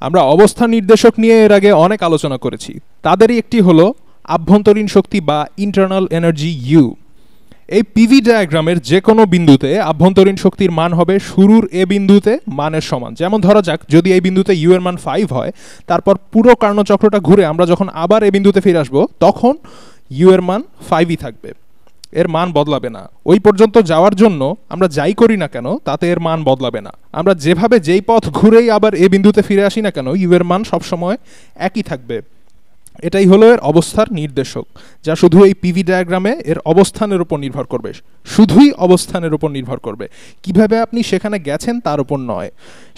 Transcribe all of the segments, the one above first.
আমরা অবস্থান নির্দেশক নিয়ে এর আগে অনেক আলোচনা করেছি। তাদেরই একটি হলো আভ্যন্তরীণ শক্তি বা ইন্টারনাল এনার্জি ইউ। এই পিভি ডায়াগ্রামের যে কোনো বিন্দুতে আভ্যন্তরীণ শক্তির মান হবে শুরুর এ বিন্দুতে মানের সমান। যেমন ধরা যাক যদি এই বিন্দুতে ইউ এর মান 5 হয়, তারপর পুরো কার্ণচক্রটা ঘুরে আমরা যখন আবার এই বিন্দুতে ফিরে আসবো তখন ইউ এর মান 5ই থাকবে, এর মান বদলাবে না। ওই পর্যন্ত যাওয়ার জন্য আমরা যাই করি না কেন তাতে এর মান বদলাবে না। আমরা যেভাবে যেই পথ ঘুরেই আবার এ বিন্দুতে ফিরে আসি না কেন ইউ এর মান সবসময় একই থাকবে। এটাই হলো এর অবস্থার নির্দেশক, যা শুধু এই পিভি ডায়াগ্রামে এর অবস্থানের উপর নির্ভর করবে, শুধুই অবস্থানের উপর নির্ভর করবে, কিভাবে আপনি সেখানে গেছেন তার উপর নয়।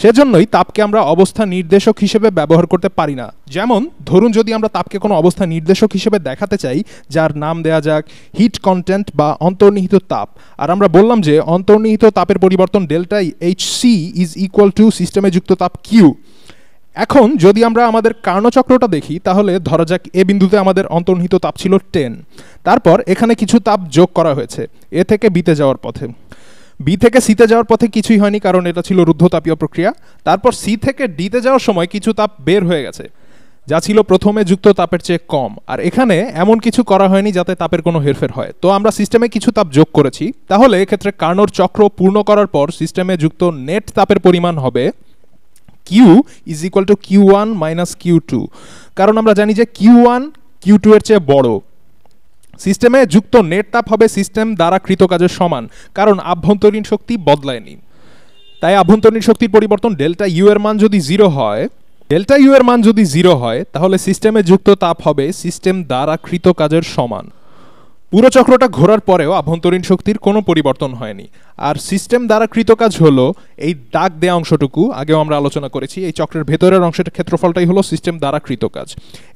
সেজন্যই তাপকে আমরা অবস্থা নির্দেশক হিসেবে ব্যবহার করতে পারি না। যেমন ধরুন যদি আমরা তাপকে কোনো অবস্থা নির্দেশক হিসেবে দেখাতে চাই, যার নাম দেয়া যাক হিট কন্টেন্ট বা অন্তর্নিহিত তাপ, আর আমরা বললাম যে অন্তর্নিহিত তাপের পরিবর্তন delta H C is equal to সিস্টেমে যুক্ত তাপ কিউ। এখন যদি আমরা আমাদের কার্ণচক্রটা দেখি তাহলে ধরা যাক এ বিন্দুতে আমাদের অন্তর্নিহিত তাপ ছিল 10, তারপর এখানে কিছু তাপ যোগ করা হয়েছে এ থেকে বিতে যাওয়ার পথে। বি থেকে সিতে যাওয়ার পথে কিছুই হয়নি কারণ এটা ছিল রুদ্ধতাপীয় প্রক্রিয়া। তারপর সি থেকে ডিতে যাওয়ার সময় কিছু তাপ বের হয়ে গেছে যা ছিল প্রথমে যুক্ত তাপের চেয়ে কম, আর এখানে এমন কিছু করা হয়নি যাতে তাপের কোনো হেরফের হয়। তো আমরা সিস্টেমে কিছু তাপ যোগ করেছি, তাহলে এক্ষেত্রে কার্ণর চক্র পূর্ণ করার পর সিস্টেমে যুক্ত নেট তাপের পরিমাণ হবে Q is equal two Q1 minus Q2, কারণ আমরা জানি যে Q1 Q2 এর চেয়ে বড়। সিস্টেমে যুক্ত নেট তাপ হবে সিস্টেম দ্বারা কৃত কাজের সমান, কারণ আভ্যন্তরীণ শক্তি বদলায়নি। তাই আভ্যন্তরীণ শক্তির পরিবর্তন ডেল্টা ইউ এর মান যদি 0 হয়, ডেল্টা ইউ এর মান যদি 0 হয় তাহলে সিস্টেমে যুক্ত তাপ হবে সিস্টেম দ্বারা কৃত কাজের সমান। পুরো চক্রটা ঘোরার পরেও আভ্যন্তরীণ শক্তির কোনো পরিবর্তন হয়নি। আর সিস্টেম দ্বারা কৃত কাজ হলো এই দাগ দেওয়া অংশটুকু, আগেও আমরা আলোচনা করেছি এই চক্রের ভেতরের অংশের ক্ষেত্রফলটাই হলো সিস্টেম দ্বারা কৃত কাজ।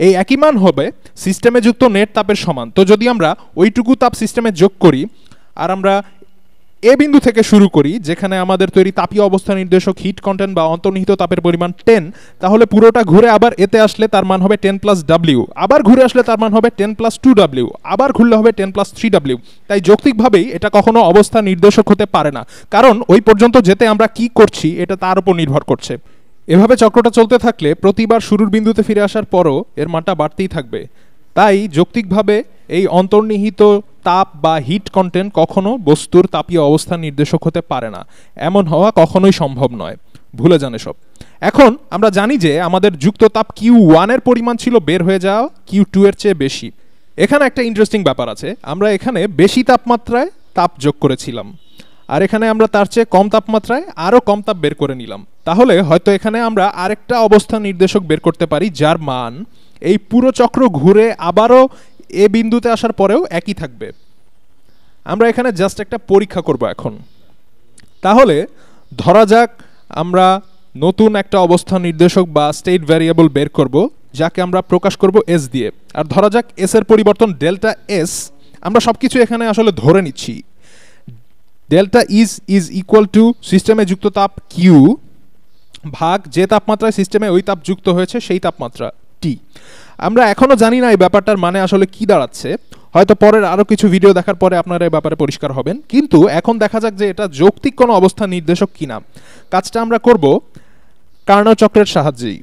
এই একই মান হবে সিস্টেমে যুক্ত নেট তাপের সমান। তো যদি আমরা ওইটুকু তাপ সিস্টেমে যোগ করি আর আমরা এ বিন্দু থেকে শুরু করি যেখানে আমাদের তৈরি তাপীয় অবস্থা নির্দেশক হিট কন্টেন্ট বা অন্তর্নিহিত তাপের পরিমাণ 10, তাহলে পুরোটা ঘুরে আবার এতে আসলে তার মান হবে 10 প্লাস ডাব্লিউ, আবার ঘুরে আসলে তার মান হবে 10 প্লাস 2W, আবার ঘুরলে হবে 10 প্লাস 3W। তাই যৌক্তিকভাবেই এটা কখনো অবস্থা নির্দেশক হতে পারে না, কারণ ওই পর্যন্ত যেতে আমরা কি করছি এটা তার উপর নির্ভর করছে। এভাবে চক্রটা চলতে থাকলে প্রতিবার শুরুর বিন্দুতে ফিরে আসার পরও এর মানটা বাড়তেই থাকবে। তাই যৌক্তিকভাবে এই অন্তর্নিহিত তাপ বা হিট কন্টেন্ট কখনো বস্তুর তাপীয় অবস্থা নির্দেশক হতে পারে না, এমন হওয়া কখনোই সম্ভব নয়, ভুলে যান এসব। এখন আমরা জানি যে আমাদের যুক্ত তাপ Q1 এর পরিমাণ ছিল বের হয়ে যাওয়া Q2 এর চেয়ে বেশি। এখানে একটা ইন্টারেস্টিং ব্যাপার আছে, আমরা এখানে বেশি তাপমাত্রায় তাপ যোগ করেছিলাম আর এখানে আমরা তার চেয়ে কম তাপমাত্রায় আরও কম তাপ বের করে নিলাম। তাহলে হয়তো এখানে আমরা আরেকটা অবস্থা নির্দেশক বের করতে পারি যার মান এই পুরো চক্র ঘুরে আবারও এ বিন্দুতে আসার পরেও একই থাকবে। আমরা এখানে জাস্ট একটা পরীক্ষা করব এখন। তাহলে ধরা যাক আমরা নতুন একটা অবস্থা নির্দেশক বা স্টেট ভ্যারিয়েবল বের করব যাকে আমরা প্রকাশ করব এস দিয়ে। আর ধরা যাক এস এর পরিবর্তন ডেল্টা এস, আমরা সবকিছু এখানে আসলে ধরে নিচ্ছি। ডেল্টা ইজ ইকুয়াল টু সিস্টেমে যুক্ত তাপ কিউ ভাগ যে তাপমাত্রায় সিস্টেমে ওই তাপ যুক্ত হয়েছে সেই তাপমাত্রা টি। আমরা এখনো জানি না এই ব্যাপারটার মানে আসলে কি দাঁড়াচ্ছে, হয়তো পরের আরও কিছু ভিডিও দেখার পরে আপনারা এই ব্যাপারে পরিষ্কার হবেন, কিন্তু এখন দেখা যাক যে এটা যৌক্তিক কোনো অবস্থা নির্দেশক কিনা। কাজটা আমরা করব কার্ণচক্রের সাহায্যেই।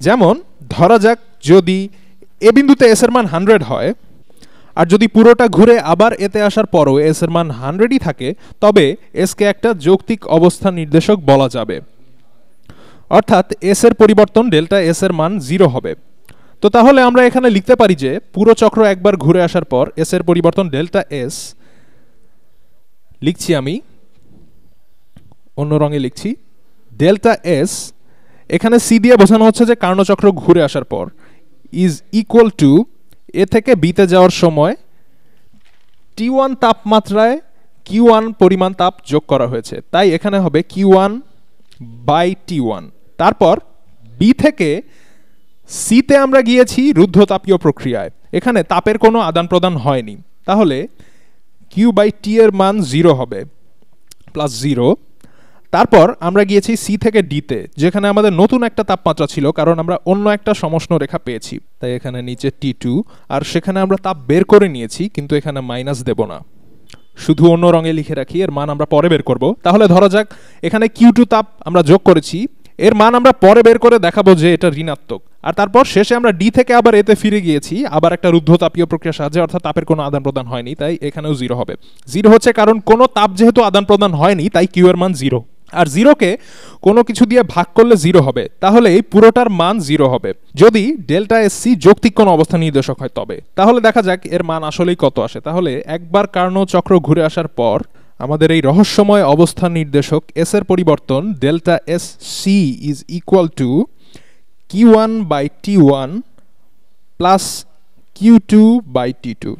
যেমন ধরা যাক যদি এ বিন্দুতে এস এর মান 100 হয় আর যদি পুরোটা ঘুরে আবার এতে আসার পরও এস এর মান 100ই থাকে, তবে এসকে একটা যৌক্তিক অবস্থা নির্দেশক বলা যাবে। অর্থাৎ এস এর পরিবর্তন ডেল্টা এস এর মান 0 হবে। তো তাহলে আমরা এখানে লিখতে পারি যে পুরো চক্র একবার ঘুরে আসার পর এস এর পরিবর্তন ডেল্টা এস, লিখছি আমি অন্য রঙে লিখছি, ডেল্টা এস এখানে সি দিয়ে বোঝানো হচ্ছে যে কার্ণচক্র ঘুরে আসার পর ইজ ইকুয়াল টু এ থেকে বিতে যাওয়ার সময় T1 তাপমাত্রায় Q1 পরিমাণ তাপ যোগ করা হয়েছে, তাই এখানে হবে Q1 বাই T1। তারপর বি থেকে সিতে আমরা গিয়েছি রুদ্ধতাপীয় প্রক্রিয়ায়, এখানে তাপের কোনো আদান প্রদান হয়নি, তাহলে Q বাই T এর মান 0 হবে প্লাস 0। তারপর আমরা গিয়েছি সি থেকে ডিতে যেখানে আমাদের নতুন একটা তাপমাত্রা ছিল কারণ আমরা অন্য একটা সমষ্ণ রেখা পেয়েছি, তাই এখানে নিচে T2, আর সেখানে আমরা তাপ বের করে নিয়েছি কিন্তু এখানে মাইনাস দেব না, শুধু অন্য রঙে লিখে রাখি, এর মান আমরা পরে বের করব। তাহলে ধরা যাক এখানে Q2 তাপ আমরা যোগ করেছি এর মান আমরা পরে বের করে দেখাবো যে এটা ঋণাত্মক। আর তারপর শেষে আমরা ডি থেকে আবার এতে ফিরে গিয়েছি, আবার একটা রুদ্ধতাপীয় প্রক্রিয়ার সাহায্যে, অর্থাৎ তাপের কোনো আদান প্রদান হয়নি, তাই এখানেও জিরো হবে। জিরো হচ্ছে কারণ কোনো তাপ যেহেতু আদান প্রদান হয়নি, তাই কিউ এর মান জিরো। আর জিরোকে কোনো কিছু দিয়ে ভাগ করলে জিরো হবে, তাহলে এই পুরোটার মান জিরো হবে যদি ডেল্টা এস সি যৌক্তিক কোনো অবস্থা নির্দেশক হয় তবে। তাহলে দেখা যাক এর মান আসলেই কত আসে। তাহলে একবার কার্নো চক্র ঘুরে আসার পর আমাদের এই রহস্যময় অবস্থান নির্দেশক এস এর পরিবর্তন delta S C is equal to Q one by T one plus Q two by T two.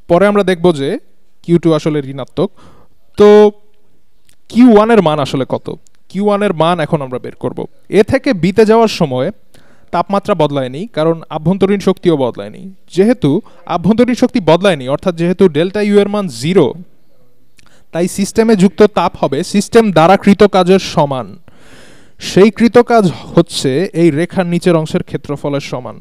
পরে আমরা দেখব যে কিউ টু আসলে ঋণাত্মক। তো কিউ ওয়ানের মান আসলে কত? কিউ ওয়ানের মান এখন আমরা বের করব। এ থেকে বিতে যাওয়ার সময় তাপমাত্রা বদলায়নি, কারণ আভ্যন্তরীণ শক্তিও বদলায়নি। যেহেতু আভ্যন্তরীণ শক্তি বদলায়নি, অর্থাৎ যেহেতু ডেল্টা ইউ এর মান জিরো, তাই সিস্টেমে যুক্ত তাপ হবে সিস্টেম দ্বারা কৃত কাজের সমান। সেই কৃত কাজ হচ্ছে এই রেখার নিচের অংশের ক্ষেত্রফলের সমান।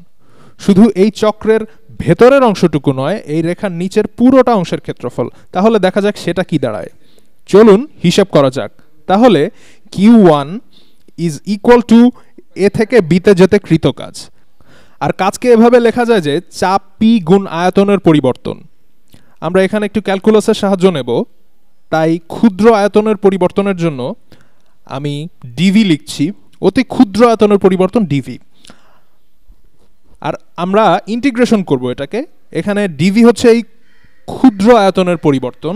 শুধু এই চক্রের ভেতরের অংশটুকু নয়, এই রেখার নিচের পুরোটা অংশের ক্ষেত্রফল। তাহলে দেখা যাক সেটা কি দাঁড়ায়। চলুন হিসাব করা যাক। তাহলে Q one is equal to A থেকে বিতে যেতে কৃত কাজ। আর কাজকে এভাবে লেখা যায় যে চাপ পি গুণ আয়তনের পরিবর্তন। আমরা এখানে একটু ক্যালকুলাসের সাহায্য নেব, তাই ক্ষুদ্র আয়তনের পরিবর্তনের জন্য আমি ডিভি লিখছি, অতি ক্ষুদ্র আয়তনের পরিবর্তন ডিভি। আর আমরা ইন্টিগ্রেশন করব এটাকে। এখানে ডিভি হচ্ছে এই ক্ষুদ্র আয়তনের পরিবর্তন,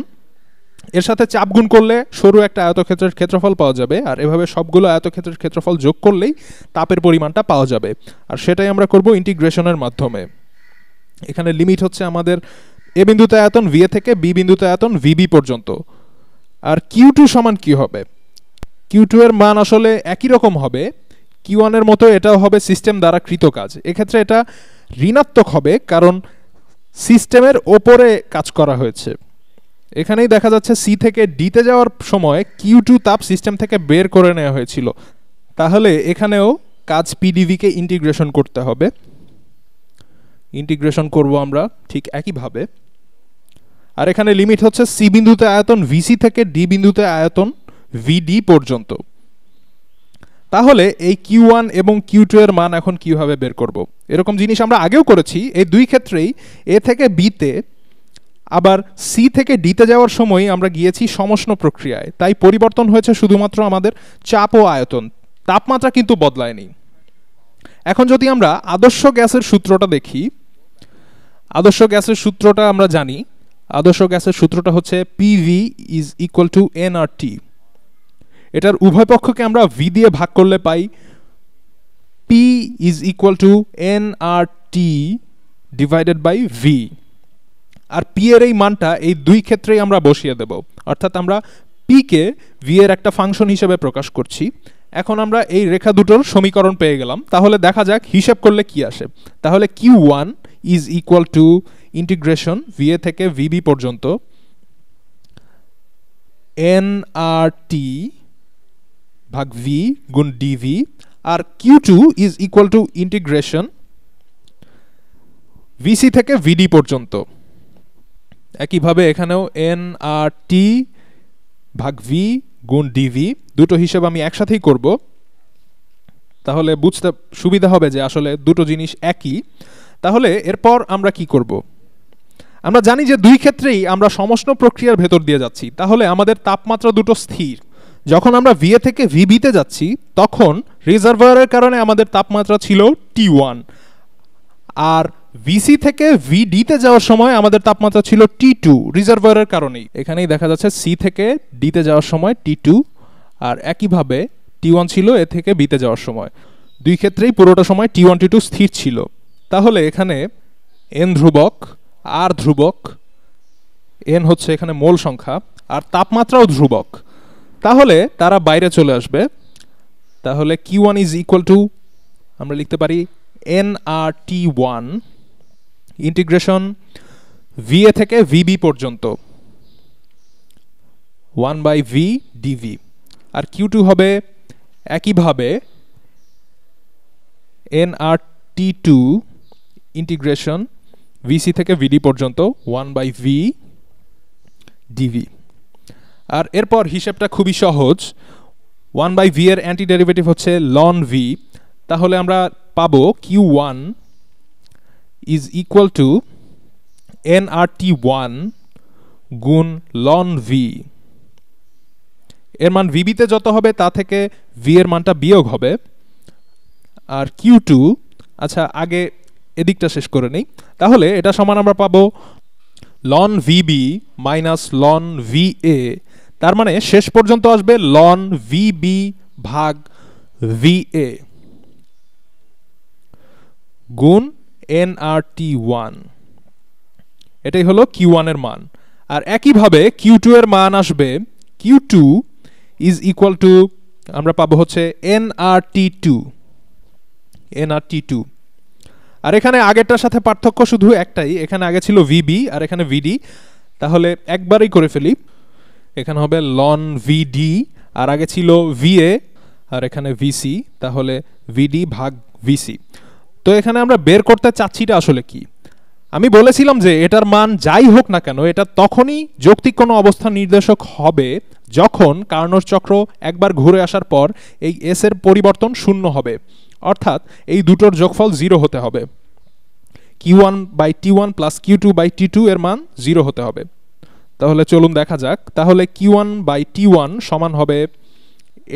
এর সাথে চাপ গুণ করলে সরু একটা আয়তক্ষেত্রের ক্ষেত্রফল পাওয়া যাবে, আর এভাবে সবগুলো আয়তক্ষেত্রের ক্ষেত্রফল যোগ করলেই তাপের পরিমাণটা পাওয়া যাবে। আর সেটাই আমরা করব ইন্টিগ্রেশনের মাধ্যমে। এখানে লিমিট হচ্ছে আমাদের এ বিন্দুতে আয়তন ভি এ থেকে বি বিন্দুতে আয়তন ভিবি পর্যন্ত। আর কিউ টু সমান কি হবে? কিউ টু এর মান আসলে একই রকম হবে, কিউ ওয়ানের মতো এটাও হবে সিস্টেম দ্বারা কৃত কাজ। এক্ষেত্রে এটা ঋণাত্মক হবে, কারণ সিস্টেমের ওপরে কাজ করা হয়েছে। এখানেই দেখা যাচ্ছে সি থেকে ডিতে যাওয়ার সময় কিউ টু তাপ সিস্টেম থেকে বের করে নেওয়া হয়েছিল। তাহলে এখানেও কাজ পিডিভিকে ইন্টিগ্রেশন করতে হবে। ইন্টিগ্রেশন করব আমরা ঠিক একইভাবে। আর এখানে লিমিট হচ্ছে সি বিন্দুতে আয়তন ভিসি থেকে ডি বিন্দুতে আয়তন ভিডি পর্যন্ত। তাহলে এই কিউ ওয়ান এবং কিউ টু এর মান এখন কিভাবে বের করব? এরকম জিনিস আমরা আগেও করেছি। এই দুই ক্ষেত্রেই এ থেকে বিতে আবার সি থেকে ডিতে যাওয়ার সময় আমরা গিয়েছি সমষ্ণ প্রক্রিয়ায়, তাই পরিবর্তন হয়েছে শুধুমাত্র আমাদের চাপ ও আয়তন, তাপমাত্রা কিন্তু বদলায়নি। এখন যদি আমরা আদর্শ গ্যাসের সূত্রটা দেখি, আদর্শ গ্যাসের সূত্রটা আমরা জানি। আদর্শ গ্যাসের সূত্রটা হচ্ছে PV is equal to NRT. এটার উভয় পক্ষকে আমরা ভি দিয়ে ভাগ করলে পাই P is equal to NRT divided by V. আর পি এর এই মানটা এই দুই ক্ষেত্রেই আমরা বসিয়ে দেব, অর্থাৎ আমরা পি কে ভি এর একটা ফাংশন হিসেবে প্রকাশ করছি। এখন আমরা এই রেখা দুটোর সমীকরণ পেয়ে গেলাম। তাহলে দেখা যাক হিসাব করলে কি আসে। তাহলে Q one is equal to integration V A থেকে ভিবি পর্যন্ত এন আর টি ভাগ ভি গুণ ডিভি, আর Q two is equal to integration VC থেকে ভিডি পর্যন্ত। একইভাবে এখানেও এন আর টি ভাগ ভি গুণ ডিভি, দুটো হিসেব আমি একসাথেই করব, তাহলে বুঝতে সুবিধা হবে যে আসলে দুটো জিনিস একই। তাহলে এরপর আমরা কি করব? আমরা জানি যে দুই ক্ষেত্রেই আমরা সমষ্ণ প্রক্রিয়ার ভেতর দিয়ে যাচ্ছি, তাহলে আমাদের তাপমাত্রা দুটো স্থির। যখন আমরা ভি এ থেকে ভিবিতে যাচ্ছি তখন রিজার্ভারের কারণে আমাদের তাপমাত্রা ছিল টি ওয়ান, আর ভিসি থেকে ভিডিতে যাওয়ার সময় আমাদের তাপমাত্রা ছিল টি টু রিজার্ভারের কারণেই। এখানেই দেখা যাচ্ছে সি থেকে ডিতে যাওয়ার সময় টি টু, আর একইভাবে টি ওয়ান ছিল এ থেকে বিতে যাওয়ার সময়। দুই ক্ষেত্রেই পুরোটা সময় টি ওয়ান টি টু স্থির ছিল। তাহলে এখানে এন ধ্রুবক, আর ধ্রুবক, এন হচ্ছে এখানে মোল সংখ্যা, আর তাপমাত্রাও ধ্রুবক, তাহলে তারা বাইরে চলে আসবে। তাহলে Q one is equal to আমরা লিখতে পারি N R T one integration V A থেকে ভিবি পর্যন্ত 1/v dv, আর কিউ টু হবে একইভাবে nRT2 ইন্টিগ্রেশন ভিসি থেকে ভিডি পর্যন্ত 1/v dv। আর এরপর হিসাবটা খুবই সহজ, 1/v এর অ্যান্টি ডেরিভেটিভ হচ্ছে ln v, তাহলে আমরা পাবো q1 is equal two nRT1 গুণ ln v। এর মান vb তে যত হবে তা থেকে v এর মানটা বিয়োগ হবে, আর q2, আচ্ছা আগে এদিকটা শেষ করে নেই, তাহলে এটা সমান আমরা পাবো ln vb minus ln va, তার মানে শেষ পর্যন্ত আসবে ln vb ভাগ va গুণ nRT1। এটাই হলো q1 এর মান। আর একইভাবে q2 এর মান আসবে q2 ইজ ইকুয়াল টু, আমরা পাবো হচ্ছে nRT2। আর এখানে আগেরটার সাথে পার্থক্য শুধু একটাই, এখানে আগে ছিল vb আর এখানে vd, তাহলে একবারই করে ফেলি। এখানে হবে ln vd, আর আগে ছিল va আর এখানে vc, তাহলে vd ভাগ vc। তো এখানে আমরা বের করতে চাচ্ছিটা আসলে কি? আমি বলেছিলাম যে এটার মান যাই হোক না কেন এটা তখনই যৌক্তিক কোনো অবস্থা নির্দেশক হবে যখন কার্নোর চক্র একবার ঘুরে আসার পর এই s এর পরিবর্তন শূন্য হবে, অর্থাৎ এই দুটোর যোগফল 0 হতে হবে। q1/t1 প্লাস q2/t2 এর মান 0 হতে হবে। তাহলে চলুন দেখা যাক। তাহলে q1/t1 সমান হবে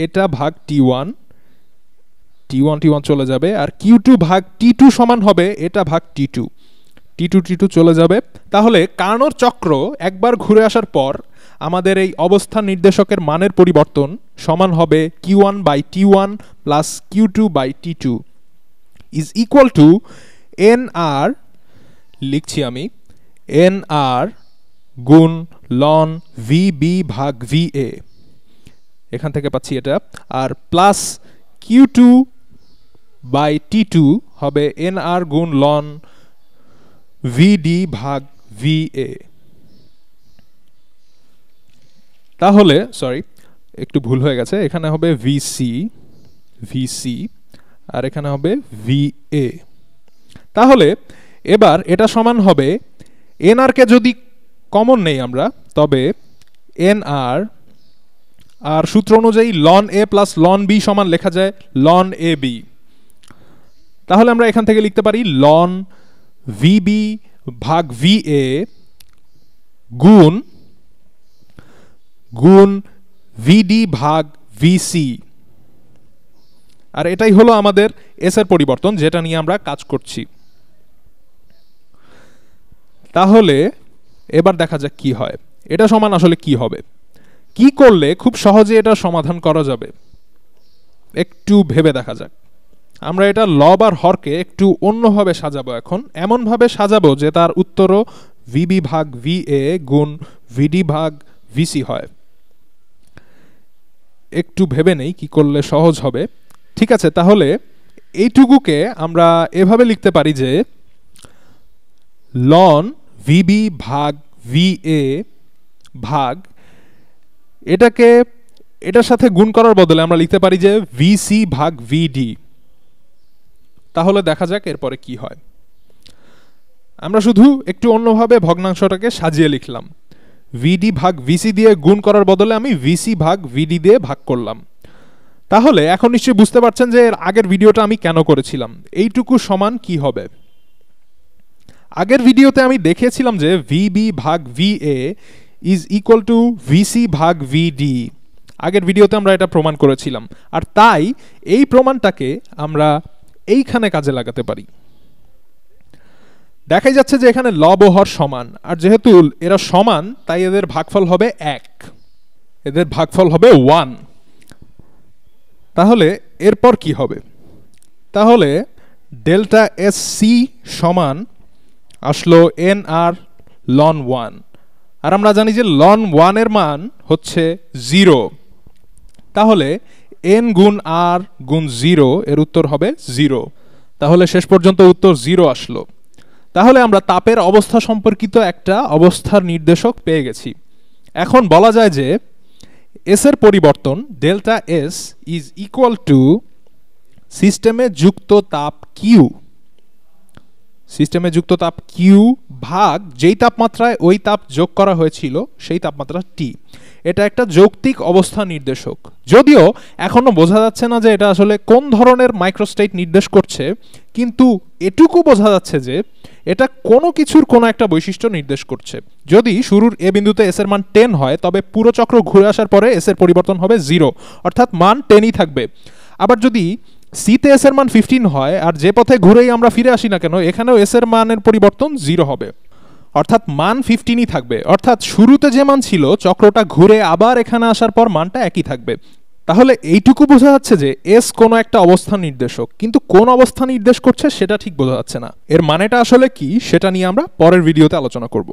এটা ভাগ t1, t1 চলে যাবে, আর q2 ভাগ t2 সমান হবে এটা ভাগ t2, t2 চলে যাবে। তাহলে কার্নোর চক্র একবার ঘুরে আসার পর আমাদের এই অবস্থান নির্দেশকের মানের পরিবর্তন সমান হবে q1/t1 plus q2/t2 is equal two nr, লিখছি আমি nr গুণ ln vb ভাগ va, এখান থেকে পাচ্ছি এটা, আর প্লাস q2/t2 হবে nr গুণ ln vd ভাগ va। তাহলে সরি একটু ভুল হয়ে গেছে, এখানে হবে vc আর এখানে হবে va। তাহলে এবার এটা সমান হবে nr কে যদি কমন নেই আমরা, তবে nr আর সূত্র অনুযায়ী ln a plus ln b সমান লেখা যায় ln ab। তাহলে আমরা এখান থেকে লিখতে পারি ln vb ভাগ va গুণ vd ভাগ vc, আর এটাই হলো আমাদের s এর পরিবর্তন যেটা নিয়ে আমরা কাজ করছি। তাহলে এবার দেখা যাক কি হয়, এটা সমান আসলে কি হবে, কি করলে খুব সহজে এটা সমাধান করা যাবে একটু ভেবে দেখা যাক। আমরা এটা লব আর হরকে একটু অন্যভাবে সাজাবো, এখন এমনভাবে সাজাবো যে তার উত্তরও vb ভাগ va গুণ vd ভাগ vc হয়। একটু ভেবে নেই কি করলে সহজ হবে। ঠিক আছে, তাহলে এইটুকুকে আমরা এভাবে লিখতে পারি যে ln vb ভাগ va ভাগ, এটাকে এটার সাথে গুণ করার বদলে আমরা লিখতে পারি যে vc ভাগ vd। তাহলে দেখা যাক এরপরে কি হয়। আমরা শুধু একটু অন্যভাবে ভগ্নাংশটাকে সাজিয়ে লিখলাম, vd ভাগ vc দিয়ে গুণ করার বদলে আমি vc ভাগ vd দিয়ে ভাগ করলাম। তাহলে এখন নিশ্চয়ই বুঝতে পারছেন যে এর আগের ভিডিওটা আমি কেন করেছিলাম, এইটুকু সমান কি হবে। আগের ভিডিওতে আমি দেখিয়েছিলাম যে vb ভাগ va is equal two vc ভাগ vd, আগের ভিডিওতে আমরা এটা প্রমাণ করেছিলাম, আর তাই এই প্রমাণটাকে আমরা এইখানে কাজে লাগাতে পারি। দেখাই যাচ্ছে যে এখানে লব ও হর সমান, আর যেহেতু এরা সমান তাই এদের ভাগফল হবে 1, এদের ভাগফল হবে 1। তাহলে এরপর কি হবে, তাহলে ডেল্টা এস সি সমান আসলো nr ln 1, আর আমরা জানি যে ln 1 এর মান হচ্ছে 0, তাহলে n গুণ r গুণ 0 এর উত্তর হবে 0। তাহলে শেষ পর্যন্ত উত্তর 0 আসলো। তাহলে আমরা তাপের অবস্থা সম্পর্কিত একটা অবস্থার নির্দেশক পেয়ে গেছি। এখন বলা যায় যে s এর পরিবর্তন delta s is equal to সিস্টেমে যুক্ত তাপ q, সিস্টেমে যুক্ত তাপ কিউ ভাগ যেই তাপমাত্রায় ওই তাপ যোগ করা হয়েছিল সেই তাপমাত্রা টি। এটা একটা যৌক্তিক অবস্থা নির্দেশক। যদিও এখনো বোঝা যাচ্ছে না যে এটা আসলে কোন ধরনের মাইক্রোস্টেট নির্দেশ করছে, কিন্তু এটুকু বোঝা যাচ্ছে যে এটা কোনো কিছুর কোনো একটা বৈশিষ্ট্য নির্দেশ করছে। যদি শুরুর এ বিন্দুতে এস এর মান 10 হয়, তবে পুরো চক্র ঘুরে আসার পরে এস এর পরিবর্তন হবে 0, অর্থাৎ মান 10ই থাকবে। আবার যদি সিতে এস এর মান 15 হয়, আর যে পথে ঘুরেই আমরা ফিরে আসি না কেন, এখানেও এস এর মানের পরিবর্তন 0 হবে, অর্থাৎ মান 15ই থাকবে। অর্থাৎ শুরুতে যে মান ছিল, চক্রটা ঘুরে আবার এখানে আসার পর মানটা একই থাকবে। তাহলে এইটুকু বোঝা যাচ্ছে যে এস কোনো একটা অবস্থান নির্দেশক, কিন্তু কোন অবস্থা নির্দেশ করছে সেটা ঠিক বোঝা যাচ্ছে না। এর মানেটা আসলে কি সেটা নিয়ে আমরা পরের ভিডিওতে আলোচনা করব।